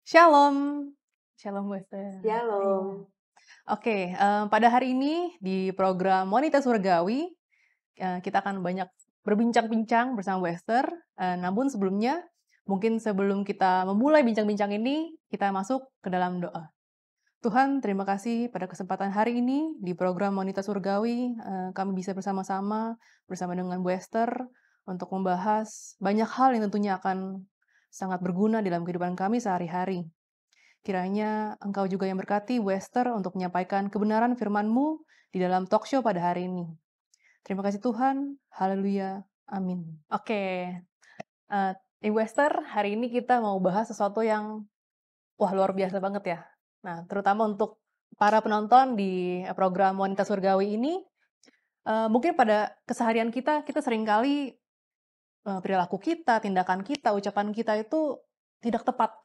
Shalom. Shalom Wester. Iya. Shalom. Oke, pada hari ini di program Wanita Surgawi, kita akan banyak berbincang-bincang bersama Wester. Namun sebelumnya, mungkin sebelum kita memulai bincang-bincang ini, kita masuk ke dalam doa. Tuhan, terima kasih pada kesempatan hari ini di program Wanita Surgawi, kami bisa bersama-sama bersama dengan Wester untuk membahas banyak hal yang tentunya akan sangat berguna dalam kehidupan kami sehari-hari. Kiranya Engkau juga yang berkati Wester untuk menyampaikan kebenaran firman-Mu di dalam talk show pada hari ini. Terima kasih Tuhan. Haleluya. Amin. Oke, di Wester, hari ini kita mau bahas sesuatu yang luar biasa banget ya. Nah, terutama untuk para penonton di program Wanita Surgawi ini, mungkin pada keseharian kita seringkali perilaku kita, tindakan kita, ucapan kita itu tidak tepat.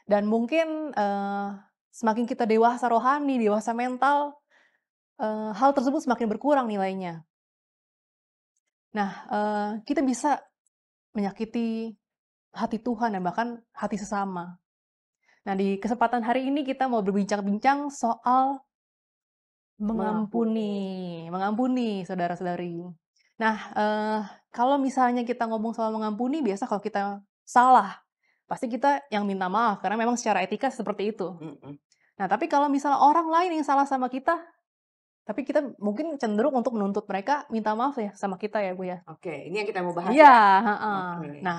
Dan mungkin semakin kita dewasa rohani, dewasa mental, hal tersebut semakin berkurang nilainya. Nah, kita bisa menyakiti hati Tuhan dan bahkan hati sesama. Nah, di kesempatan hari ini kita mau berbincang-bincang soal mengampuni saudara-saudari. Nah, kalau misalnya kita ngomong soal mengampuni, biasa kalau kita salah, pasti kita yang minta maaf karena memang secara etika seperti itu. Nah, tapi kalau misalnya orang lain yang salah sama kita, tapi kita mungkin cenderung untuk menuntut mereka minta maaf ya sama kita ya, Bu, ya? Oke, ini yang kita mau bahas Iya, ya? heeh. Oke. Nah,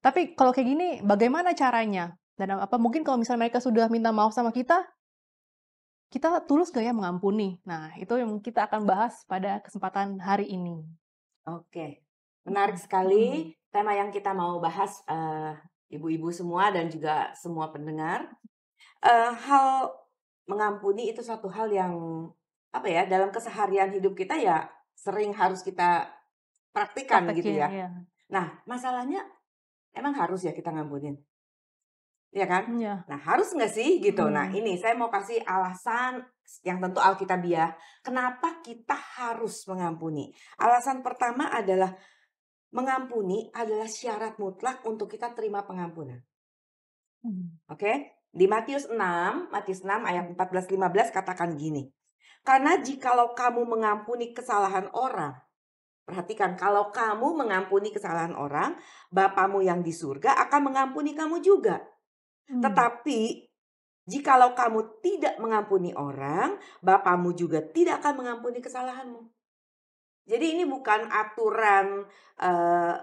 tapi kalau kayak gini bagaimana caranya? Dan mungkin kalau misalnya mereka sudah minta maaf sama kita tulus nggak ya mengampuni? Nah, itu yang kita akan bahas pada kesempatan hari ini. Oke, menarik Mhm, sekali mhm. tema yang kita mau bahas, ibu-ibu semua dan juga semua pendengar. Hal mengampuni itu suatu hal yang, apa ya, dalam keseharian hidup kita ya sering harus kita praktikkan gitu Praktekin, ya. iya. Nah, masalahnya emang harus ya kita ngampunin? Iya kan? Iya, Nah, harus nggak sih gitu? Nah, mhm. ini saya mau kasih alasan yang tentu alkitabiah, kenapa kita harus mengampuni. Alasan pertama adalah mengampuni adalah syarat mutlak untuk kita terima pengampunan. Mhm. Oke? Di Matius 6 ayat 14-15 katakan gini. Karena jikalau kamu mengampuni kesalahan orang, perhatikan, kalau kamu mengampuni kesalahan orang, Bapamu yang di surga akan mengampuni kamu juga. Mmm, Tetapi jikalau kamu tidak mengampuni orang, Bapamu juga tidak akan mengampuni kesalahanmu. Jadi ini bukan aturan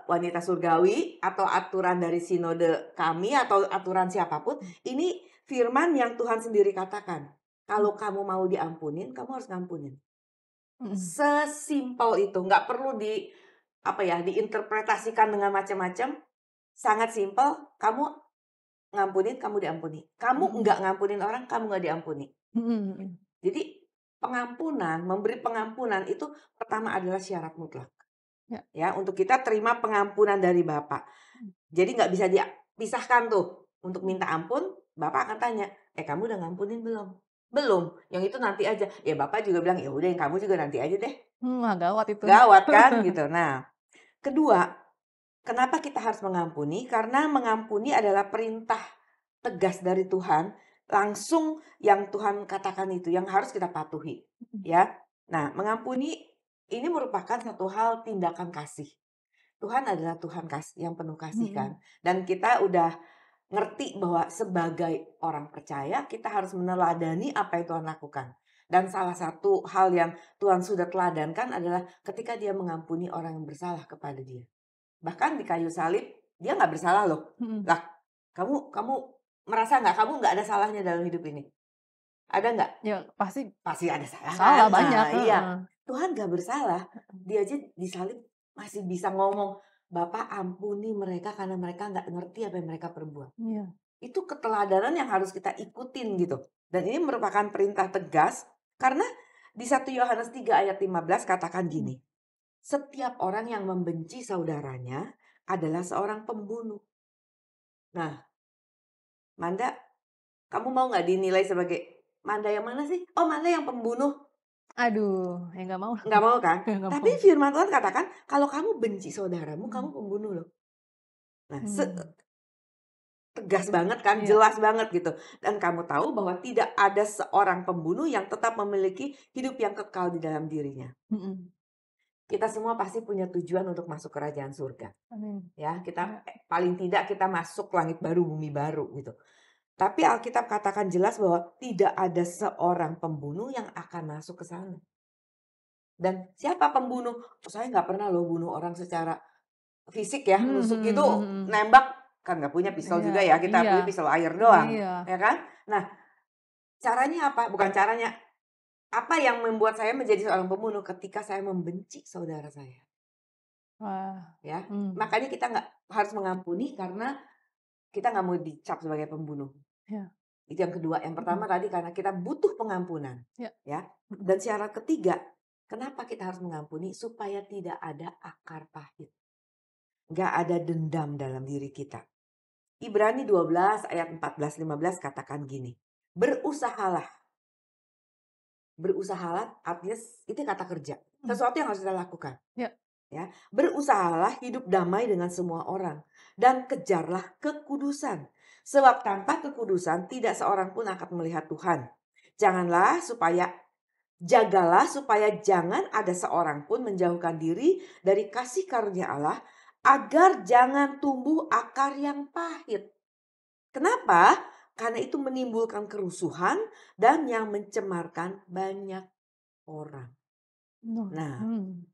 wanita surgawi atau aturan dari sinode kami atau aturan siapapun. Ini firman yang Tuhan sendiri katakan. mhm, Kalau kamu mau diampunin, kamu harus ngampunin. mhm, Sesimpel itu, nggak perlu diinterpretasikan dengan macam-macam. Sangat simpel, kamu ngampunin, kamu diampuni. Kamu mhm, nggak ngampunin orang, kamu nggak diampuni. mhm, mhm. Jadi pengampunan, memberi pengampunan itu pertama adalah syarat mutlak. Ya, Ya, untuk kita terima pengampunan dari Bapak. mhm, Jadi nggak bisa dipisahkan tuh. Untuk mhm. minta ampun, Bapak akan tanya, kamu udah ngampunin belum? Belum, yang itu nanti aja. Ya Bapak juga bilang, ya udah yang kamu juga nanti aja deh. Wah, gawat itu. Gawat kan gitu. Nah, kedua, kenapa kita harus mengampuni? Karena mengampuni adalah perintah tegas dari Tuhan, langsung yang Tuhan katakan itu yang harus kita patuhi, Mhm, ya. Nah, mengampuni ini merupakan satu hal tindakan kasih. Tuhan adalah Tuhan yang penuh kasih kan. mhm, Dan kita udah ngerti bahwa sebagai orang percaya kita harus meneladani apa yang Tuhan lakukan. Dan salah satu hal yang Tuhan sudah teladankan adalah ketika dia mengampuni orang yang bersalah kepada dia. Bahkan di kayu salib dia nggak bersalah loh. mhm. Lah, kamu merasa nggak kamu nggak ada salahnya dalam hidup ini? Ada nggak? Ya pasti Pasti ada salah kan? salah banyak, Nah, iya. heeh. Tuhan nggak bersalah. Dia aja disalib masih bisa ngomong, Bapak ampuni mereka karena mereka nggak ngerti apa yang mereka perbuat. Iya, Itu keteladanan yang harus kita ikutin gitu. Dan ini merupakan perintah tegas karena di 1 Yohanes 3 ayat 15 katakan mhm. gini. Setiap orang yang membenci saudaranya adalah seorang pembunuh. Nah, Manda, kamu mau nggak dinilai sebagai Manda yang mana sih? Oh, Manda yang pembunuh. Aduh, ya nggak mau, Nggak mau kan? nggak Tapi mau. firman Tuhan katakan, kalau kamu benci saudaramu, kamu Mhm, pembunuh loh. Nah, mmm, tegas banget kan, Iya. jelas banget gitu. Dan kamu tahu bahwa tidak ada seorang pembunuh yang tetap memiliki hidup yang kekal di dalam dirinya. Mhm. Kita semua pasti punya tujuan untuk masuk kerajaan surga. Amin. Ya, kita Ya. paling tidak kita masuk langit baru, bumi baru gitu. Tapi Alkitab katakan jelas bahwa tidak ada seorang pembunuh yang akan masuk ke sana. Dan siapa pembunuh? Saya nggak pernah loh bunuh orang secara fisik ya, Mhm nusuk itu, mhm mhm. nembak, kan nggak punya pistol Iya juga ya, kita iya punya pistol air doang, iya. ya kan? Nah, caranya apa? Bukan caranya, apa yang membuat saya menjadi seorang pembunuh ketika saya membenci saudara saya, Wah. ya. Mmm. Makanya kita nggak harus mengampuni karena kita nggak mau dicap sebagai pembunuh. Iya. Itu yang kedua. Yang pertama Mhm. tadi karena kita butuh pengampunan, Iya. ya. Mhm. Dan syarat ketiga, kenapa kita harus mengampuni? Supaya tidak ada akar pahit. Nggak ada dendam dalam diri kita. Ibrani 12 ayat 14-15 katakan gini, berusahalah. Berusahalah artinya itu kata kerja. Mhm. Sesuatu yang harus kita lakukan. Iya. Ya, berusahalah hidup damai dengan semua orang dan kejarlah kekudusan. Sebab tanpa kekudusan tidak seorang pun akan melihat Tuhan. Jagalah supaya jangan ada seorang pun menjauhkan diri dari kasih karunia Allah agar jangan tumbuh akar yang pahit. Kenapa? Karena itu menimbulkan kerusuhan dan yang mencemarkan banyak orang. Noh. Nah, Mmm.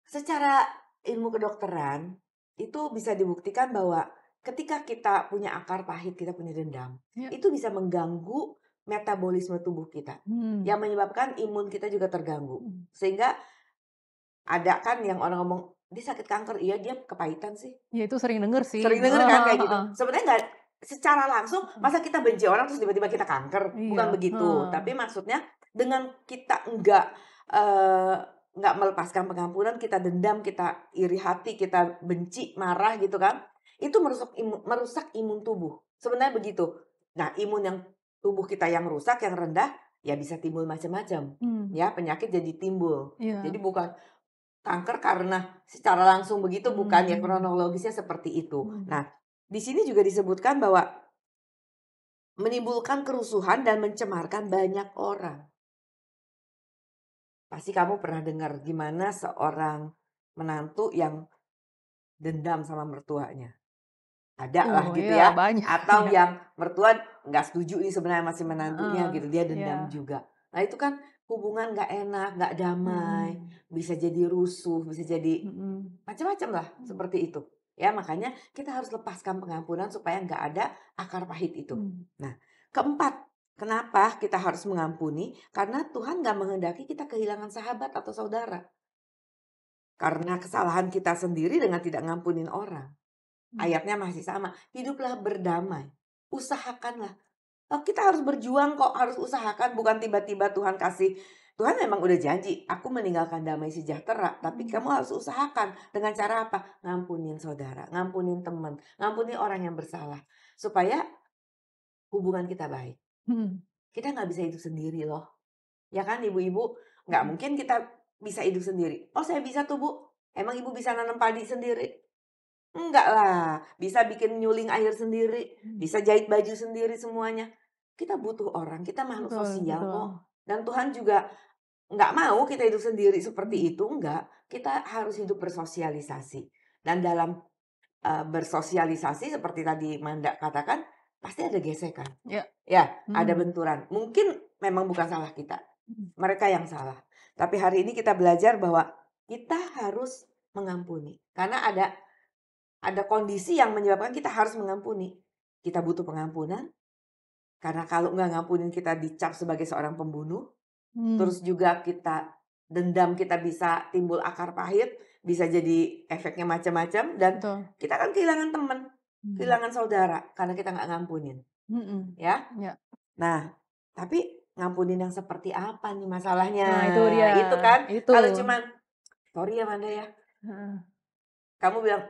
secara ilmu kedokteran, itu bisa dibuktikan bahwa ketika kita punya akar pahit, kita punya dendam, Iya. itu bisa mengganggu metabolisme tubuh kita. Mmm. Yang menyebabkan imun kita juga terganggu. Mhm. Sehingga ada kan yang orang ngomong, dia sakit kanker, iya dia kepahitan sih. Iya itu sering denger sih. Sering denger kan Heeh kayak gitu. heeh. Sebenarnya nggak secara langsung, Heeh. masa kita benci orang terus tiba-tiba kita kanker, Iya. bukan begitu. Heeh. Tapi maksudnya dengan kita nggak melepaskan pengampunan, kita dendam, kita iri hati, kita benci, marah gitu kan, itu merusak imun tubuh. Sebenarnya begitu. Nah, imun yang tubuh kita yang rusak, yang rendah, ya bisa timbul macam-macam. Mmm. Ya, penyakit jadi timbul. Jadi Iya. bukan kanker karena secara langsung begitu, bukan ya, Mmm. kronologisnya seperti itu. Mhm. Nah, di sini juga disebutkan bahwa menimbulkan kerusuhan dan mencemarkan banyak orang. Pasti kamu pernah dengar gimana seorang menantu yang dendam sama mertuanya. Ada lah gitu Iya ya. banyak, Atau iya. yang mertua nggak setuju nih sebenarnya masih menantunya Heeh. gitu, dia Iya. dendam juga. Nah itu kan hubungan nggak enak, nggak damai, Mhm. bisa jadi rusuh, bisa jadi Mhm. macam-macam lah Mhm. seperti itu. Ya makanya kita harus lepaskan pengampunan supaya nggak ada akar pahit itu. Mmm. Nah, keempat, kenapa kita harus mengampuni? Karena Tuhan nggak menghendaki kita kehilangan sahabat atau saudara. Karena kesalahan kita sendiri dengan tidak ngampunin orang. Mmm. Ayatnya masih sama, hiduplah berdamai, usahakanlah. Oh, kita harus berjuang kok, harus usahakan, bukan tiba-tiba Tuhan kasih. Tuhan memang udah janji, aku meninggalkan damai sejahtera, tapi Mhm. kamu harus usahakan. Dengan cara apa? Ngampunin saudara, ngampunin teman, ngampunin orang yang bersalah. Supaya hubungan kita baik. Mhm. Kita nggak bisa hidup sendiri loh. Ya kan ibu-ibu? Nggak Mhm. mungkin kita bisa hidup sendiri. Oh saya bisa tuh bu, emang ibu bisa nanam padi sendiri? Enggak lah, bisa bikin nyuling air sendiri, Mhm. bisa jahit baju sendiri semuanya. Kita butuh orang, kita makhluk Betul sosial betul. kok. Dan Tuhan juga nggak mau kita hidup sendiri seperti Mhm. itu, enggak. Kita harus hidup bersosialisasi. Dan dalam bersosialisasi seperti tadi Manda katakan, pasti ada gesekan. Iya. Ya, ada Mhm. benturan. Mungkin memang bukan salah kita, Mhm. mereka yang salah. Tapi hari ini kita belajar bahwa kita harus mengampuni. Karena ada kondisi yang menyebabkan kita harus mengampuni. Kita butuh pengampunan, karena kalau nggak ngampunin kita dicap sebagai seorang pembunuh. Mmm. Terus juga kita dendam kita bisa timbul akar pahit, bisa jadi efeknya macam-macam dan Betul. kita kan kehilangan teman, Mhm. kehilangan saudara karena kita nggak ngampunin, Mhm. ya. Iya. Nah, tapi ngampunin yang seperti apa nih masalahnya? Nah itu dia, Itu kan itu. kalau cuman, "Sorry ya Manda ya," Heeh. kamu bilang,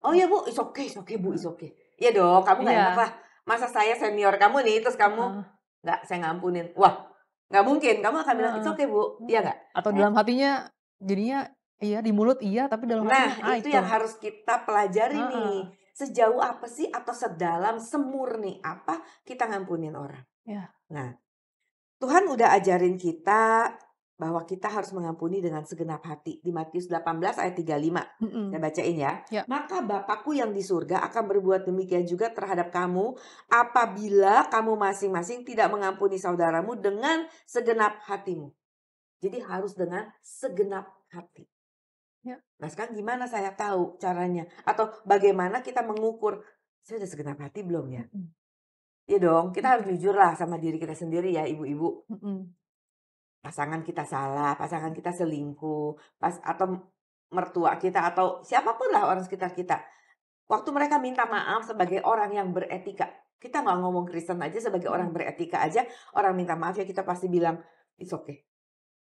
"Oh Mmm. ya Bu, it's okay Bu, Heeh. it's okay." Iya dong, kamu nggak enak Iya. lah. Masa saya senior kamu nih, terus kamu, Heeh. "Nggak, saya ngampunin." Wah, nggak mungkin, kamu akan bilang, "It's Heeh. okay Bu." Iya Heeh. nggak? Atau Eh, dalam hatinya jadinya iya, di mulut iya, tapi dalam hatinya, nah, itu itu. yang harus kita pelajari Heeh. nih. sejauh apa sih atau sedalam, semurni apa kita ngampunin orang. Ya. Nah, Tuhan udah ajarin kita bahwa kita harus mengampuni dengan segenap hati. Di Matius 18 ayat 35. Saya Mhm. bacain ya. Ya. Maka Bapakku yang di surga akan berbuat demikian juga terhadap kamu apabila kamu masing-masing tidak mengampuni saudaramu dengan segenap hatimu. Jadi harus dengan segenap hati. Ya. Nah sekarang gimana saya tahu caranya? Atau bagaimana kita mengukur, saya udah segenap hati belum ya? Mhm. Iya dong, kita harus Mhm. jujur lah sama diri kita sendiri ya ibu-ibu. Mhm. Pasangan kita salah, pasangan kita selingkuh, atau mertua kita atau siapapun lah orang sekitar kita. Waktu mereka minta maaf sebagai orang yang beretika, kita nggak ngomong Kristen aja, sebagai orang Mhm. beretika aja, orang minta maaf ya kita pasti bilang, "It's okay.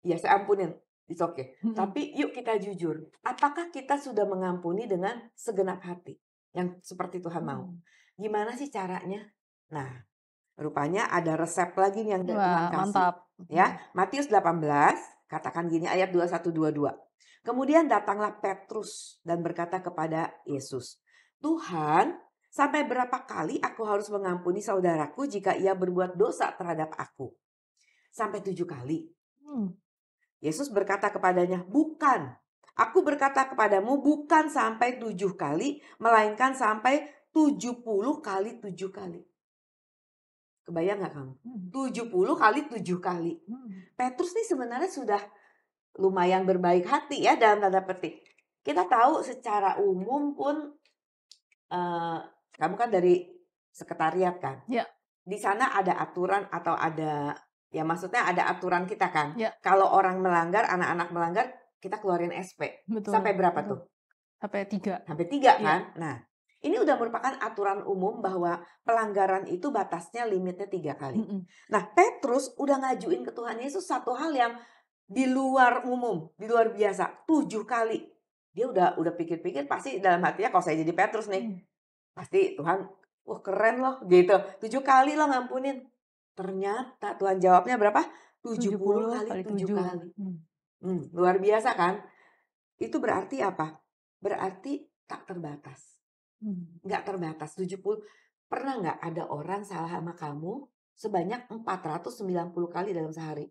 Ya saya ampunin, it's okay." Mhm. Tapi yuk kita jujur, apakah kita sudah mengampuni dengan segenap hati yang seperti Tuhan mau? Mhm. Gimana sih caranya? Nah, rupanya ada resep lagi nih yang Tuhan Wah, kasih. mantap. Ya, Mhm. Matius 18, katakan gini ayat 21-22. Kemudian datanglah Petrus dan berkata kepada Yesus, "Tuhan, sampai berapa kali aku harus mengampuni saudaraku jika ia berbuat dosa terhadap aku? Sampai 7 kali?" Mmm. Yesus berkata kepadanya, "Bukan. Aku berkata kepadamu bukan sampai 7 kali, melainkan sampai 70 kali 7 kali." Kebayang nggak kamu? Mhm. 70 kali 7 kali. Mhm. Petrus nih sebenarnya sudah lumayan berbaik hati ya dalam tanda petik. Kita tahu secara umum pun, eee, kamu kan dari sekretariat kan? Ya. Di sana ada aturan atau ada, ya maksudnya ada aturan kita kan? Ya. Kalau orang melanggar, anak-anak melanggar, kita keluarin SP. Betul. Sampai berapa Betul. tuh? Sampai 3. Sampai 3 Iya. kan? Nah, ini udah merupakan aturan umum bahwa pelanggaran itu batasnya limitnya 3 kali. Mhm. Nah, Petrus udah ngajuin ke Tuhan Yesus satu hal yang di luar umum, di luar biasa, 7 kali. Dia udah pikir-pikir pasti dalam hatinya kalau saya jadi Petrus nih, Mmm. pasti Tuhan, wah keren loh gitu. 7 kali lo ngampunin. Ternyata Tuhan jawabnya berapa? 70 70 kali kali 7 7. kali. Mmm. Luar biasa kan? Itu berarti apa? Berarti tak terbatas. Mmm. Nggak terbatas, 70. Pernah nggak ada orang salah sama kamu sebanyak 490 kali dalam sehari?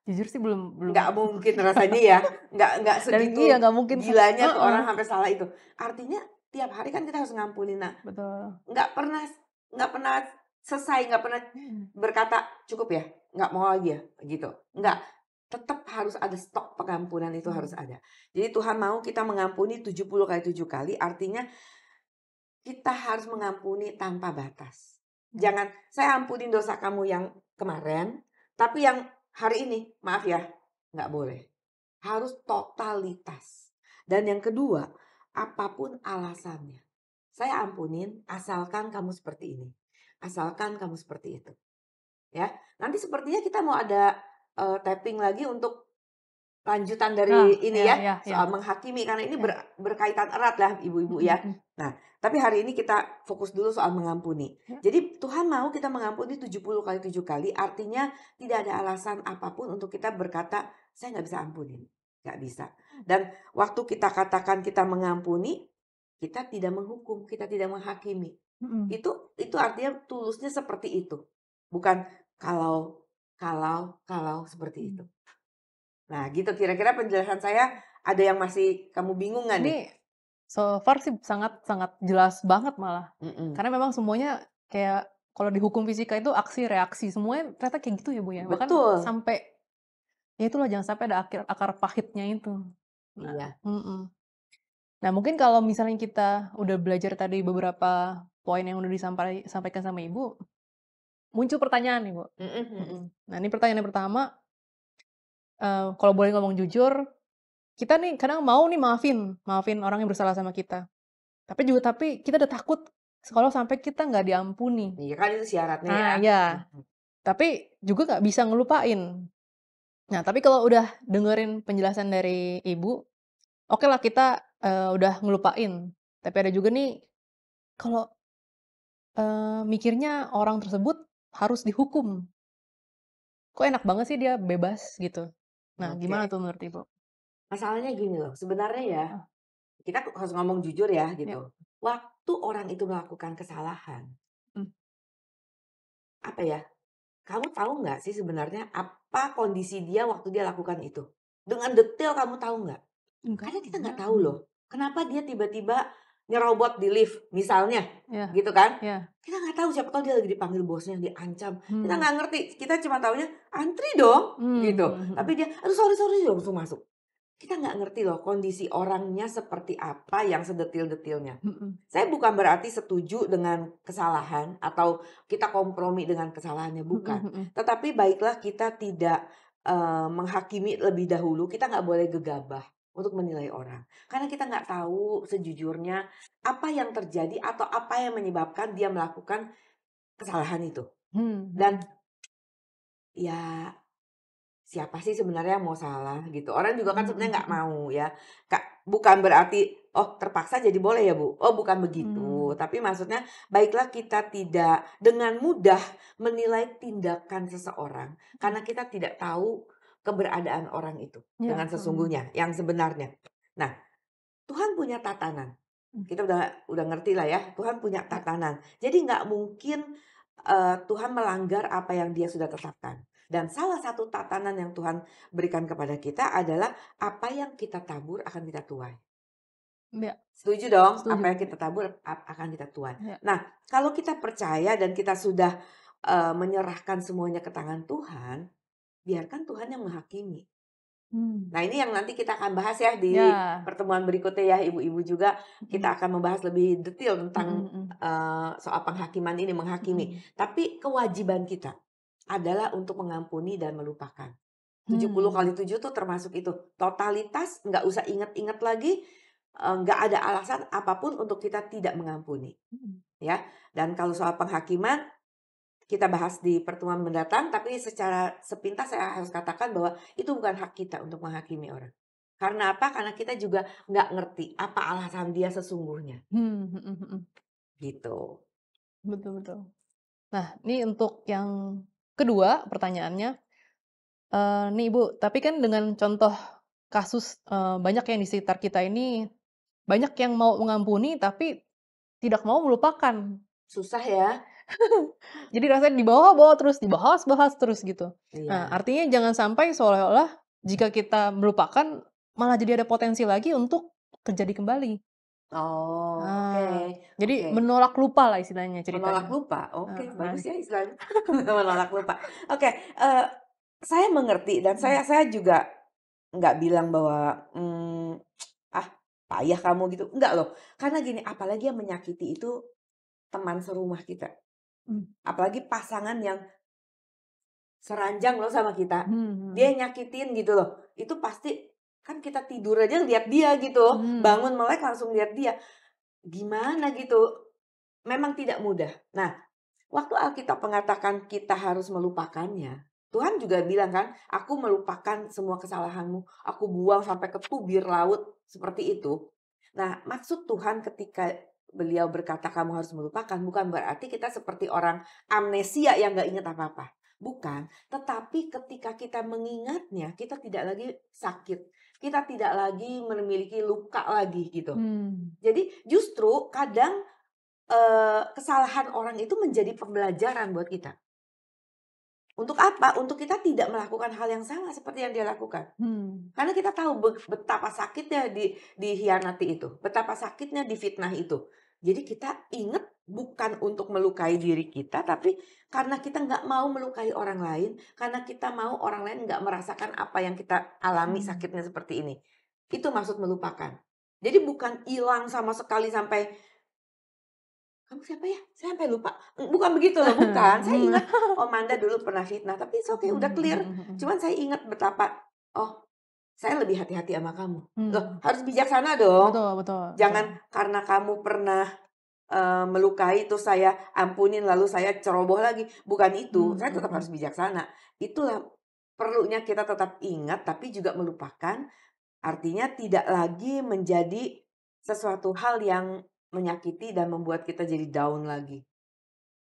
Jujur sih belum belum Nggak mungkin rasanya ya, nggak dan iya segitu nggak mungkin gilanya tuh heeh, orang sampai salah itu. Artinya tiap hari kan kita harus ngampunin. Nah, betul. nggak pernah nggak pernah selesai, nggak pernah Mhm. berkata, "Cukup ya? Nggak mau lagi ya?" Gitu. Mmm. Nggak, tetap harus ada stok pengampunan itu harus Mmm. ada. Jadi Tuhan mau kita mengampuni 70 kali 7 kali, artinya kita harus mengampuni tanpa batas. Ya. Jangan, "Saya ampunin dosa kamu yang kemarin, tapi yang hari ini, maaf ya." Nggak boleh. Harus totalitas. Dan yang kedua, apapun alasannya. Saya ampunin asalkan kamu seperti ini. Asalkan kamu seperti itu. Ya. Nanti sepertinya kita mau ada tapping lagi untuk lanjutan Ah, dari ini ya ya, ya ya. soal menghakimi karena ini Ya. berkaitan erat lah ibu-ibu Mhm. ya. Mhm. Nah, tapi hari ini kita fokus dulu soal mengampuni. Ya. Jadi Tuhan mau kita mengampuni 70 kali 7 kali, artinya tidak ada alasan apapun untuk kita berkata, "Saya nggak bisa ampunin." Nggak bisa. Dan waktu kita katakan kita mengampuni, kita tidak menghukum, kita tidak menghakimi. Mhm. Itu artinya tulusnya seperti itu. Bukan kalau seperti itu. Mmm. Nah gitu kira-kira penjelasan saya, ada yang masih kamu bingung nggak nih? Ini so far sih sangat sangat jelas banget malah. Mhm, Karena memang semuanya kayak kalau di hukum fisika itu aksi reaksi, semuanya ternyata kayak gitu ya, Bu, ya? Bahkan betul, sampai ya itulah jangan sampai ada akar pahitnya itu. Nah iya, mhm. Nah mungkin kalau misalnya kita udah belajar tadi beberapa poin yang udah sampaikan sama Ibu, muncul pertanyaan nih, Bu. mhm mhm, Mhm. Nah ini pertanyaan yang pertama, kalau boleh ngomong jujur, kita nih kadang mau nih maafin maafin orang yang bersalah sama kita. Tapi kita udah takut kalau sampai kita nggak diampuni. iya kan itu syaratnya ya, Ah, iya, mhm, tapi juga nggak bisa ngelupain. Nah, tapi kalau udah dengerin penjelasan dari Ibu, okelah kita, udah ngelupain. Tapi ada juga nih kalau, mikirnya orang tersebut harus dihukum. Kok enak banget sih dia bebas gitu. Nah, oke. gimana tuh menurut Ibu? Masalahnya gini loh, sebenarnya ya, Heeh. kita harus ngomong jujur ya Ya. gitu. Waktu orang itu melakukan kesalahan, Mmm. apa ya, kamu tahu nggak sih sebenarnya apa kondisi dia waktu dia lakukan itu? Dengan detail kamu tahu nggak? Enggak Karena kita nggak enggak, tahu loh, kenapa dia tiba-tiba nyerobot di lift misalnya, Iya gitu kan. iya. Kita nggak tahu, siapa tahu dia lagi dipanggil bosnya, diancam, kita Mmm. nggak ngerti, kita cuma taunya, "Antri dong," gitu. Mhm Tapi mhm. dia, "Aduh sorry sorry," langsung masuk. Kita nggak ngerti loh kondisi orangnya seperti apa yang sedetil-detilnya. Mhm. Saya bukan berarti setuju dengan kesalahan atau kita kompromi dengan kesalahannya, Mhm bukan. mhm. Tetapi baiklah kita tidak, menghakimi lebih dahulu, kita nggak boleh gegabah untuk menilai orang. Karena kita nggak tahu sejujurnya apa yang terjadi atau apa yang menyebabkan dia melakukan kesalahan itu. Mmm, Dan mhm. ya siapa sih sebenarnya yang mau salah gitu? Orang juga kan Mhm sebenarnya nggak mhm mau ya, Kak, bukan berarti, "Oh terpaksa jadi boleh ya Bu?" Oh bukan begitu, mhm. tapi maksudnya baiklah kita tidak dengan mudah menilai tindakan seseorang, Mhm. karena kita tidak tahu keberadaan orang itu dengan Iya, mhm. sesungguhnya, yang sebenarnya. Nah, Tuhan punya tatanan, Mmm, kita udah ngerti lah ya, Tuhan punya ya. tatanan. Jadi nggak mungkin, Tuhan melanggar apa yang Dia sudah tetapkan. Dan salah satu tatanan yang Tuhan berikan kepada kita adalah apa yang kita tabur akan kita tuai. Iya, Setuju dong? setuju, Apa yang ya. kita tabur akan kita tuai. Ya. Nah, kalau kita percaya dan kita sudah, menyerahkan semuanya ke tangan Tuhan, biarkan Tuhan yang menghakimi. Mmm. Nah, ini yang nanti kita akan bahas ya di Ya. pertemuan berikutnya ya, ibu-ibu juga Mhm. kita akan membahas lebih detail Mhm tentang, mhm. soal penghakiman ini, menghakimi. Mhm. Tapi kewajiban kita adalah untuk mengampuni dan melupakan. 70 Mmm. kali 7 tuh termasuk itu. Totalitas nggak usah ingat-ingat lagi, nggak ada alasan apapun untuk kita tidak mengampuni, Mhm. ya. Dan kalau soal penghakiman kita bahas di pertemuan mendatang, tapi secara sepintas saya harus katakan bahwa itu bukan hak kita untuk menghakimi orang. Karena apa? Karena kita juga nggak ngerti apa alasan dia sesungguhnya, Mmm, mhm mhm. gitu. Betul betul. Nah, ini untuk yang kedua pertanyaannya, nih Ibu, tapi kan dengan contoh kasus, banyak yang di sekitar kita ini, banyak yang mau mengampuni tapi tidak mau melupakan. Susah ya? Jadi rasanya dibawa-bawa terus, dibahas-bahas terus gitu. Nah, Iya. artinya jangan sampai seolah-olah jika kita melupakan, malah jadi ada potensi lagi untuk terjadi kembali. Oh, oke Nah, jadi oke. menolak lupa lah istilahnya Menolak ceritanya. lupa? Oke, Heeh. bagus ya istilahnya. Menolak lupa. Oke, saya mengerti dan Mhm. saya juga nggak bilang bahwa, "Ah, payah kamu," gitu, enggak loh. Karena gini, apalagi yang menyakiti itu teman serumah kita. Mmm. Apalagi pasangan yang seranjang loh sama kita. Dia Mhm. yang nyakitin gitu loh. Itu pasti kan kita tidur aja lihat dia gitu, Mmm. bangun melek langsung lihat dia. Gimana gitu, memang tidak mudah. Nah, waktu Alkitab mengatakan kita harus melupakannya, Tuhan juga bilang kan, "Aku melupakan semua kesalahanmu, aku buang sampai ke tubir laut," seperti itu. Nah, maksud Tuhan ketika beliau berkata kamu harus melupakan, bukan berarti kita seperti orang amnesia yang nggak ingat apa-apa. Bukan, tetapi ketika kita mengingatnya, kita tidak lagi sakit. Kita tidak lagi memiliki luka lagi gitu. Mmm. Jadi justru kadang kesalahan orang itu menjadi pembelajaran buat kita. Untuk apa? Untuk kita tidak melakukan hal yang sama seperti yang dia lakukan. Mmm. Karena kita tahu betapa sakitnya dikhianati itu, betapa sakitnya difitnah itu. Jadi kita ingat bukan untuk melukai diri kita, tapi karena kita nggak mau melukai orang lain, karena kita mau orang lain nggak merasakan apa yang kita alami Mmm. sakitnya seperti ini. Itu maksud melupakan. Jadi bukan hilang sama sekali sampai "Kamu siapa ya? Saya sampai lupa." Bukan begitu loh, bukan. Saya Mmm. ingat, oh Manda dulu pernah fitnah, tapi it's okay, udah Mhm clear. mhm mhm. Cuman saya ingat betapa, "Oh, saya lebih hati-hati sama kamu." Loh, Mmm. harus bijaksana dong. Betul betul betul. Jangan karena kamu pernah, melukai terus saya ampunin lalu saya ceroboh lagi, bukan itu. Mmm, Saya tetap mhm. harus bijaksana. Itulah perlunya kita tetap ingat tapi juga melupakan, artinya tidak lagi menjadi sesuatu hal yang menyakiti dan membuat kita jadi down lagi.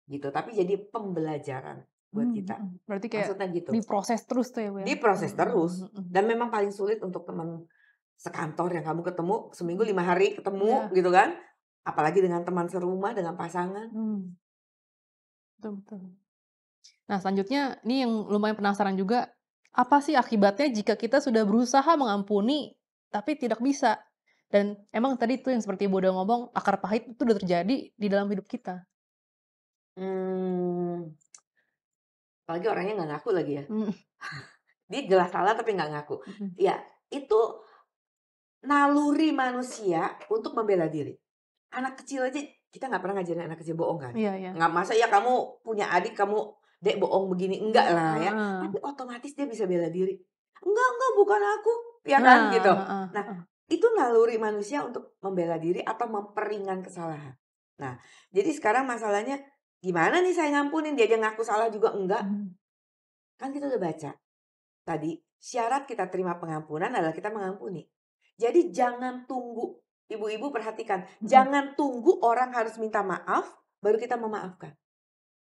Gitu, tapi jadi pembelajaran buat Mmm, kita. mhm. Berarti kayak Maksudnya gitu. diproses terus tuh ya, Bu, ya? Diproses Mhm terus mhm mhm. dan memang paling sulit untuk teman sekantor yang kamu ketemu seminggu Mhm. 5 hari ketemu Iya. gitu kan. Apalagi dengan teman serumah, dengan pasangan. Betul betul. Nah, selanjutnya ini yang lumayan penasaran juga, apa sih akibatnya jika kita sudah berusaha mengampuni, tapi tidak bisa? Dan emang tadi tuh yang seperti Ibu udah ngomong, akar pahit itu udah terjadi di dalam hidup kita. Mmm, apalagi orangnya nggak ngaku lagi ya. Mhm Dia jelas salah tapi nggak ngaku. mhm. Ya, itu naluri manusia untuk membela diri. Anak kecil aja kita nggak pernah ngajarin anak kecil bohong kan? Iya iya. Nggak masa ya kamu punya adik kamu, "Dek bohong begini," enggak lah ya. Heeh. Tapi otomatis dia bisa bela diri. "Enggak bukan aku," ya kan gitu. Nah, heeh Nah, heeh. itu naluri manusia untuk membela diri atau memperingan kesalahan. Nah, jadi sekarang masalahnya gimana nih saya ngampunin, dia aja ngaku salah juga enggak. Mhm. Kan kita udah baca tadi, syarat kita terima pengampunan adalah kita mengampuni. Jadi jangan tunggu, ibu-ibu perhatikan, Mhm. jangan tunggu orang harus minta maaf baru kita memaafkan.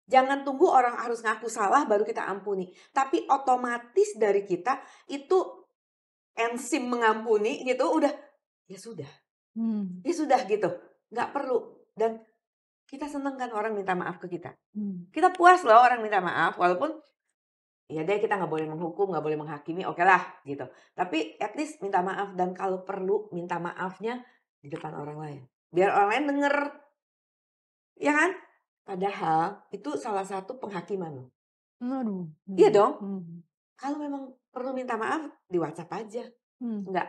Jangan tunggu orang harus ngaku salah baru kita ampuni. Tapi otomatis dari kita itu enzim mengampuni gitu udah, ya sudah, Mmm. ya sudah gitu. Nggak perlu. Dan kita seneng kan orang minta maaf ke kita. Mmm. Kita puas loh orang minta maaf walaupun ya deh kita nggak boleh menghukum, nggak boleh menghakimi, oke lah gitu. Tapi at least minta maaf dan kalau perlu minta maafnya di depan orang lain. Biar orang lain denger, ya kan? Padahal itu salah satu penghakiman loh. Waduh. Iya dong, Mhm. kalau memang perlu minta maaf di WhatsApp aja. Mmm. Enggak,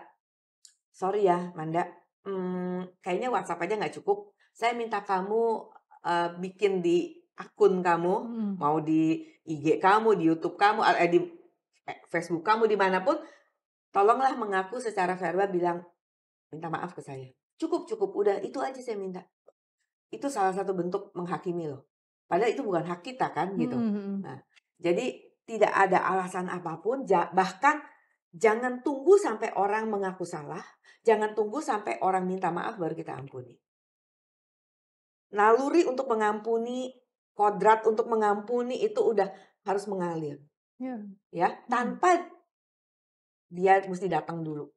sorry ya Manda, kayaknya WhatsApp aja nggak cukup. Saya minta kamu, bikin di akun kamu, Mhm. mau di IG kamu, di YouTube kamu, di Facebook kamu, dimanapun. Tolonglah mengaku secara verbal bilang, "Minta maaf ke saya." Cukup cukup, udah itu aja saya minta. Itu salah satu bentuk menghakimi loh. Padahal itu bukan hak kita kan Mhm gitu. mhm. Nah, jadi tidak ada alasan apapun, bahkan jangan tunggu sampai orang mengaku salah, jangan tunggu sampai orang minta maaf baru kita ampuni. Naluri untuk mengampuni, kodrat untuk mengampuni itu udah harus mengalir Iya. ya, Mhm. tanpa dia mesti datang dulu.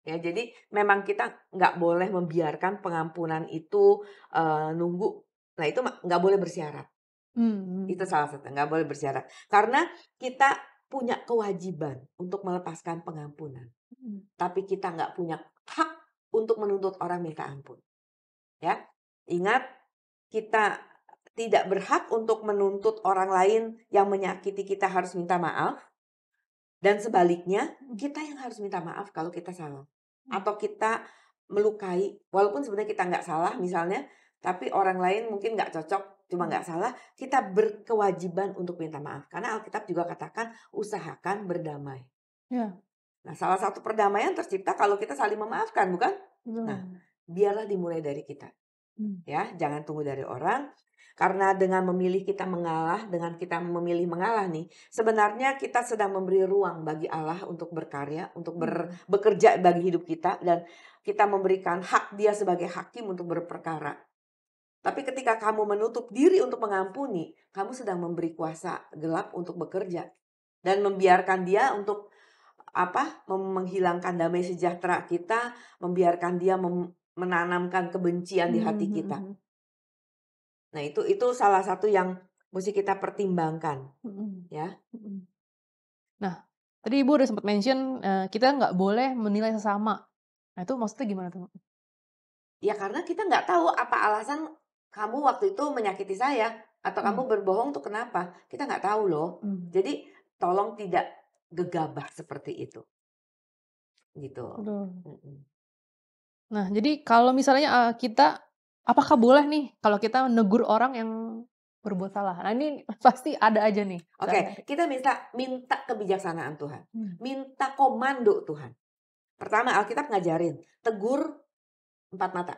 Ya, jadi memang kita nggak boleh membiarkan pengampunan itu, nunggu. Nah, itu nggak boleh bersyarat. Itu Mhm. salah satu, nggak boleh bersyarat. Karena kita punya kewajiban untuk melepaskan pengampunan. Mhm. Tapi kita nggak punya hak untuk menuntut orang minta ampun. Ya, ingat kita tidak berhak untuk menuntut orang lain yang menyakiti kita harus minta maaf. Dan sebaliknya, Mhm. kita yang harus minta maaf kalau kita salah. Mhm. Atau kita melukai, walaupun sebenarnya kita nggak salah misalnya, tapi orang lain mungkin nggak cocok, cuma Mhm. nggak salah, kita berkewajiban untuk minta maaf. Karena Alkitab juga katakan, usahakan berdamai. Iya. Nah, salah satu perdamaian tercipta kalau kita saling memaafkan, bukan? Nah, Betul. biarlah dimulai dari kita. Mmm. Ya, jangan tunggu dari orang. Karena dengan memilih kita mengalah, dengan kita memilih mengalah nih, sebenarnya kita sedang memberi ruang bagi Allah untuk berkarya, untuk Mhm. bekerja bagi hidup kita dan kita memberikan hak Dia sebagai hakim untuk berperkara. Tapi ketika kamu menutup diri untuk mengampuni, kamu sedang memberi kuasa gelap untuk bekerja dan membiarkan Dia untuk menghilangkan damai sejahtera kita, membiarkan Dia menanamkan kebencian di Mhm hati mhm kita. mhm. Nah, itu salah satu yang mesti kita pertimbangkan, Mhm. ya. Mhm. Nah, tadi Ibu udah sempat mention, kita nggak boleh menilai sesama. Nah, itu maksudnya gimana tuh? Ya karena kita nggak tahu apa alasan kamu waktu itu menyakiti saya, atau kamu Mmm. berbohong tuh kenapa, kita nggak tahu loh. Mmm. Jadi tolong tidak gegabah seperti itu, gitu. Betul. Mhm. Nah, jadi kalau misalnya, kita apakah boleh nih kalau kita negur orang yang berbuat salah? Nah, ini pasti ada aja nih Oke, sehari-hari. kita minta kebijaksanaan Tuhan, Mmm. minta komando Tuhan. Pertama Alkitab ngajarin, tegur empat mata.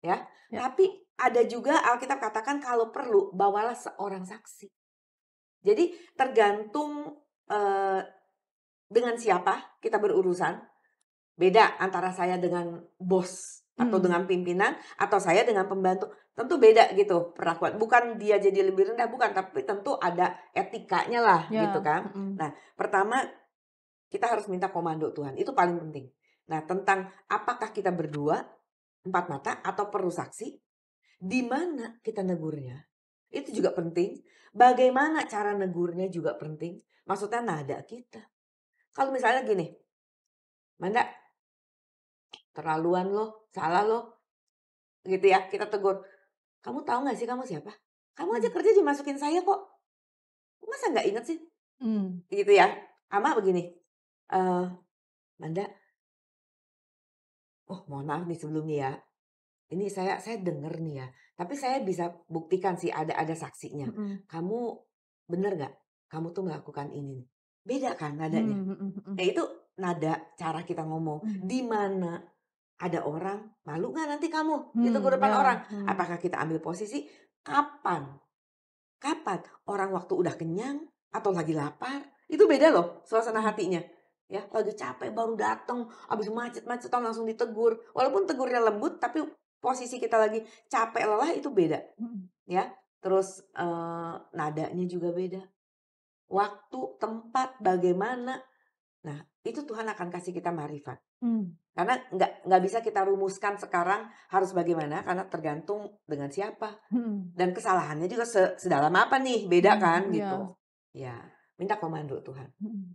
Ya, Ya. tapi ada juga Alkitab katakan kalau perlu bawalah seorang saksi. Jadi tergantung, dengan siapa kita berurusan, beda antara saya dengan bos atau Mhm. dengan pimpinan atau saya dengan pembantu, tentu beda gitu perlakuan. Bukan dia jadi lebih rendah, bukan, tapi tentu ada etikanya lah gitu Ya. kan. Mhm. Nah, pertama kita harus minta komando Tuhan, itu paling penting. Nah, tentang apakah kita berdua, empat mata, atau perlu saksi, di mana kita negurnya, itu juga penting. Bagaimana cara negurnya juga penting. Maksudnya nada kita. Kalau misalnya gini, Manda, terlaluan lo, salah lo, gitu ya, kita tegur. Kamu tahu nggak sih kamu siapa? Kamu aja Mmm. kerja dimasukin saya kok. Masa nggak inget sih? Mmm. Gitu ya. Sama begini, eee, Manda, oh mohon maaf nih sebelumnya ya. Ini saya denger nih ya, tapi saya bisa buktikan sih ada saksinya. Mhm. Kamu bener nggak? Kamu tuh melakukan ini nih. Beda kan nadanya? Mmm, mhm Ya mhm. itu nada cara kita ngomong. Mmm. Di mana ada orang, malu nggak nanti kamu ditegur depan Ya, orang? mmm. Apakah kita ambil posisi? Kapan? Kapan? Orang waktu udah kenyang atau lagi lapar? Itu beda loh suasana Mhm. hatinya. Ya, lagi capek baru datang, habis macet-macetan langsung ditegur. Walaupun tegurnya lembut, tapi posisi kita lagi capek lelah itu beda, Mhm. ya. Terus, nadanya juga beda. Waktu, tempat, bagaimana. Nah, itu Tuhan akan kasih kita marifat. Mmm. Karena nggak bisa kita rumuskan sekarang harus bagaimana, karena tergantung dengan siapa. Mhm. Dan kesalahannya juga sedalam apa nih, beda Mhm, kan iya. gitu. Ya, minta komando Tuhan. Mhm.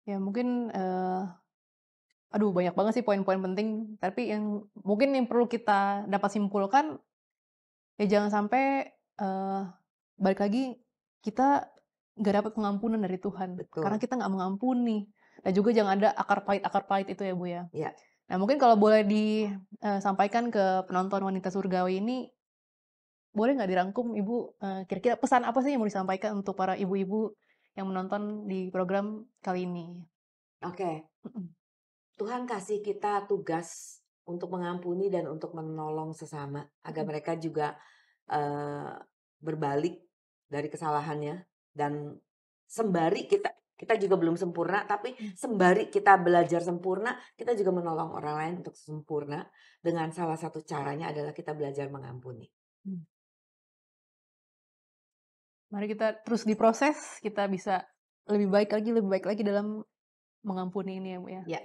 Ya mungkin, aduh banyak banget sih poin-poin penting, tapi yang mungkin yang perlu kita dapat simpulkan, ya jangan sampai, balik lagi kita nggak dapat pengampunan dari Tuhan, karena Betul, kita nggak mengampuni, dan juga jangan ada akar pahit itu ya, Bu, ya. ya. Nah mungkin kalau boleh sampaikan ke penonton Wanita Surgawi ini, boleh nggak dirangkum Ibu, kira-kira pesan apa sih yang mau disampaikan untuk para ibu-ibu yang menonton di program kali ini? Oke, Mhm. Tuhan kasih kita tugas untuk mengampuni dan untuk menolong sesama agar Mhm. mereka juga, eee, berbalik dari kesalahannya dan sembari kita juga belum sempurna, tapi Mmm. sembari kita belajar sempurna, kita juga menolong orang lain untuk sempurna dengan salah satu caranya adalah kita belajar mengampuni. Mmm. Mari kita terus diproses, kita bisa lebih baik lagi dalam mengampuni ini ya, Bu, ya. Ya,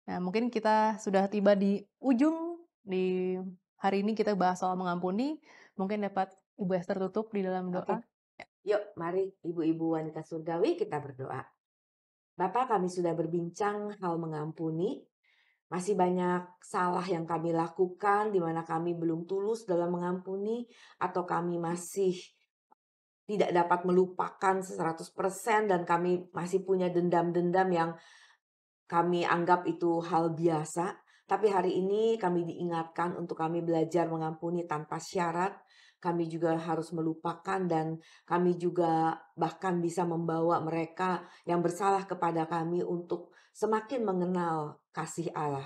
Nah, mungkin kita sudah tiba di ujung di hari ini kita bahas soal mengampuni, mungkin dapat Ibu Ester tutup di dalam oke. doa? Ya. Yuk mari ibu-ibu wanita surgawi kita berdoa. Bapa, kami sudah berbincang hal mengampuni. Masih banyak salah yang kami lakukan di mana kami belum tulus dalam mengampuni atau kami masih tidak dapat melupakan 100% dan kami masih punya dendam-dendam yang kami anggap itu hal biasa. Tapi hari ini kami diingatkan untuk kami belajar mengampuni tanpa syarat. Kami juga harus melupakan dan kami juga bahkan bisa membawa mereka yang bersalah kepada kami untuk semakin mengenal kasih Allah.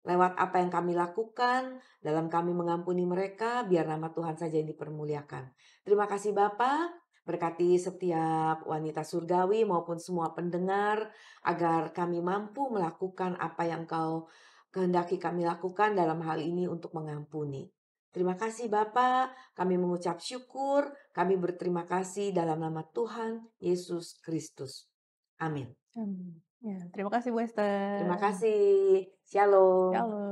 Lewat apa yang kami lakukan, dalam kami mengampuni mereka, biar nama Tuhan saja yang dipermuliakan. Terima kasih Bapa, berkati setiap wanita surgawi maupun semua pendengar, agar kami mampu melakukan apa yang Kau kehendaki kami lakukan dalam hal ini untuk mengampuni. Terima kasih Bapa, kami mengucap syukur, kami berterima kasih dalam nama Tuhan Yesus Kristus. Amin. Ya, terima kasih Bu Ester. Terima kasih. Shalom. Shalom.